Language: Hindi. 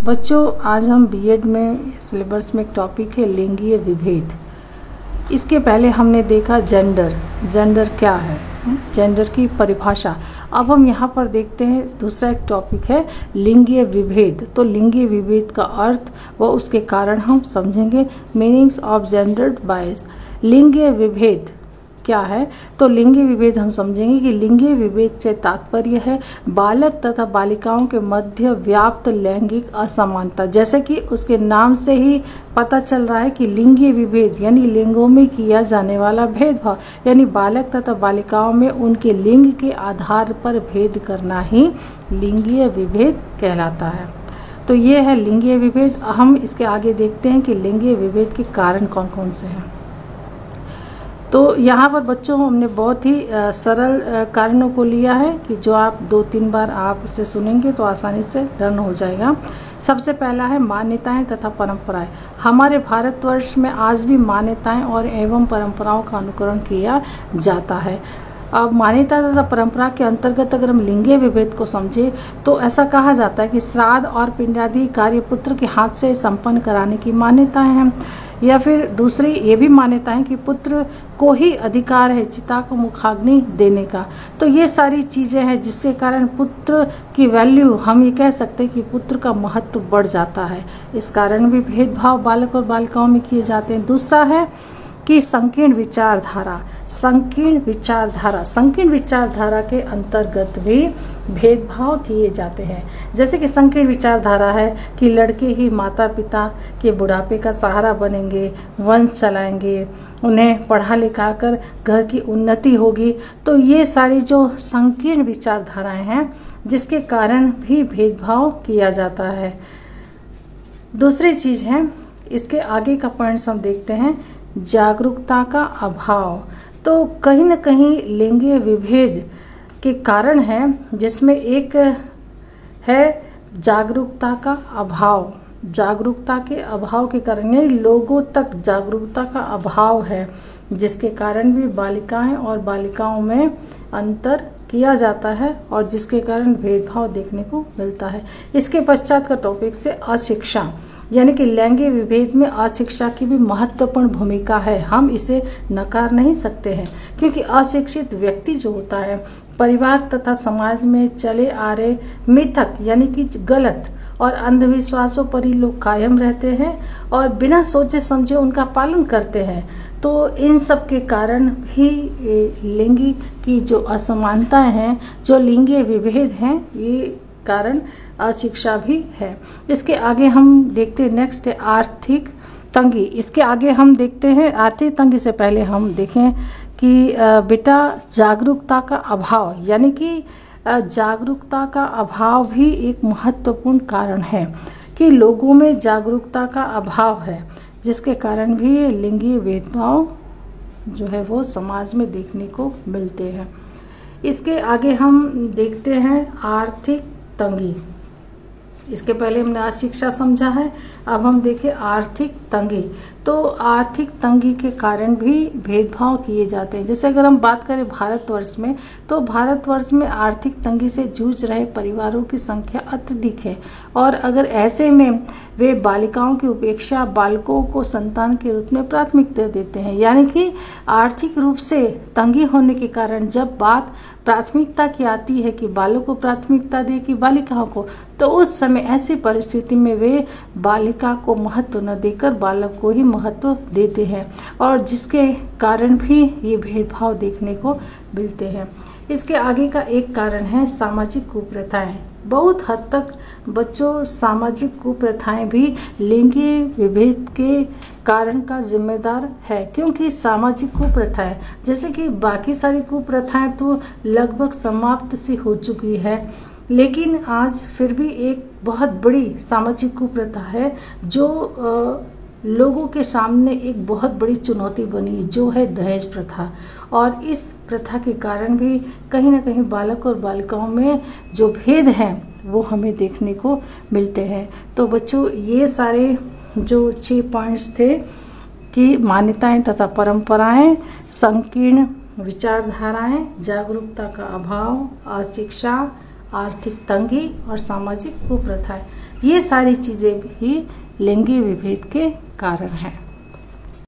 बच्चों, आज हम बीएड में सिलेबस में एक टॉपिक है लिंगीय विभेद। इसके पहले हमने देखा जेंडर क्या है, जेंडर की परिभाषा। अब हम यहाँ पर देखते हैं दूसरा एक टॉपिक है लिंगीय विभेद। तो लिंगीय विभेद का अर्थ व उसके कारण हम समझेंगे। Meanings of gender bias. लिंगीय विभेद क्या है? तो लिंगीय विभेद हम समझेंगे कि लिंगीय विभेद से तात्पर्य है बालक तथा बालिकाओं के मध्य व्याप्त लैंगिक असमानता। जैसे कि उसके नाम से ही पता चल रहा है कि लिंगीय विभेद यानी लिंगों में किया जाने वाला भेदभाव, यानी बालक तथा बालिकाओं में उनके लिंग के आधार पर भेद करना ही लिंगीय विभेद कहलाता है। तो ये है लिंगीय विभेद। हम इसके आगे देखते हैं कि लिंगीय विभेद के कारण कौन कौन से हैं। तो यहाँ पर बच्चों हमने बहुत ही सरल कारणों को लिया है कि जो आप 2-3 बार आप इसे सुनेंगे तो आसानी से रन हो जाएगा। सबसे पहला है मान्यताएं तथा परंपराएं। हमारे भारतवर्ष में आज भी मान्यताएं और एवं परंपराओं का अनुकरण किया जाता है। अब मान्यता तथा परंपरा के अंतर्गत अगर हम लिंगीय विभेद को समझे तो ऐसा कहा जाता है कि श्राद्ध और पिंडादि कार्य पुत्र के हाथ से संपन्न कराने की मान्यताएं हैं, या फिर दूसरी ये भी मान्यता है कि पुत्र को ही अधिकार है चिता को मुखाग्नि देने का। तो ये सारी चीज़ें हैं जिसके कारण पुत्र की वैल्यू, हम ये कह सकते हैं कि पुत्र का महत्व बढ़ जाता है। इस कारण भी भेदभाव बालक और बालिकाओं में किए जाते हैं। दूसरा है कि संकीर्ण विचारधारा के अंतर्गत भी भेदभाव किए जाते हैं। जैसे कि संकीर्ण विचारधारा है कि लड़के ही माता पिता के बुढ़ापे का सहारा बनेंगे, वंश चलाएंगे, उन्हें पढ़ा लिखा कर घर की उन्नति होगी। तो ये सारी जो संकीर्ण विचारधाराएं हैं जिसके कारण भी भेदभाव किया जाता है। दूसरी चीज़ है, इसके आगे का पॉइंट्स हम देखते हैं, जागरूकता का अभाव। तो कहीं न कहीं लिंगीय विभेद के कारण है जिसमें एक है जागरूकता का अभाव। जागरूकता के अभाव के कारण लोगों तक जागरूकता का अभाव है जिसके कारण भी बालिकाएं और बालिकाओं में अंतर किया जाता है और जिसके कारण भेदभाव देखने को मिलता है। इसके पश्चात का टॉपिक से अशिक्षा, यानी कि लैंगिक विभेद में अशिक्षा की भी महत्वपूर्ण भूमिका है। हम इसे नकार नहीं सकते हैं क्योंकि अशिक्षित व्यक्ति जो होता है परिवार तथा समाज में चले आ रहे मिथक यानी कि गलत और अंधविश्वासों पर ही लोग कायम रहते हैं और बिना सोचे समझे उनका पालन करते हैं। तो इन सब के कारण भी लिंगी की जो असमानताएं हैं, जो लिंगीय विभेद हैं, ये कारण अशिक्षा भी है। इसके आगे हम देखते हैं, नेक्स्ट है आर्थिक तंगी। इसके आगे हम देखते हैं आर्थिक तंगी से पहले हम देखें कि बेटा जागरूकता का अभाव, यानी कि जागरूकता का अभाव भी एक महत्वपूर्ण कारण है कि लोगों में जागरूकता का अभाव है जिसके कारण भी लिंगीय भेदभाव जो है वो समाज में देखने को मिलते हैं। इसके आगे हम देखते हैं आर्थिक तंगी। इसके पहले हमने अशिक्षा समझा है, अब हम देखें आर्थिक तंगी। तो आर्थिक तंगी के कारण भी भेदभाव किए जाते हैं। जैसे अगर हम बात करें भारतवर्ष में, तो भारतवर्ष में आर्थिक तंगी से जूझ रहे परिवारों की संख्या अत्यधिक है और अगर ऐसे में वे बालिकाओं की उपेक्षा बालकों को संतान के रूप में प्राथमिकता देते हैं। यानी कि आर्थिक रूप से तंगी होने के कारण जब बात प्राथमिकता की आती है कि बालकों को प्राथमिकता दे कि बालिकाओं को, तो उस समय ऐसी परिस्थिति में वे बालिका को महत्व न देकर बालक को ही महत्व देते हैं और जिसके कारण भी ये भेदभाव देखने को मिलते हैं। इसके आगे का एक कारण है सामाजिक कुप्रथाएं। बहुत हद तक बच्चों सामाजिक कुप्रथाएं भी लिंगीय विभेद के कारण का जिम्मेदार है, क्योंकि सामाजिक कुप्रथाएं जैसे कि बाकी सारी कुप्रथाएं तो लगभग समाप्त सी हो चुकी है, लेकिन आज फिर भी एक बहुत बड़ी सामाजिक कुप्रथा है जो लोगों के सामने एक बहुत बड़ी चुनौती बनी, जो है दहेज प्रथा। और इस प्रथा के कारण भी कहीं ना कहीं बालक और बालिकाओं में जो भेद हैं वो हमें देखने को मिलते हैं। तो बच्चों, ये सारे जो 6 पॉइंट्स थे कि मान्यताएं तथा परंपराएं, संकीर्ण विचारधाराएं, जागरूकता का अभाव, अशिक्षा, आर्थिक तंगी और सामाजिक कुप्रथाएं। ये सारी चीज़ें भी लिंगी विभेद के कारण हैं।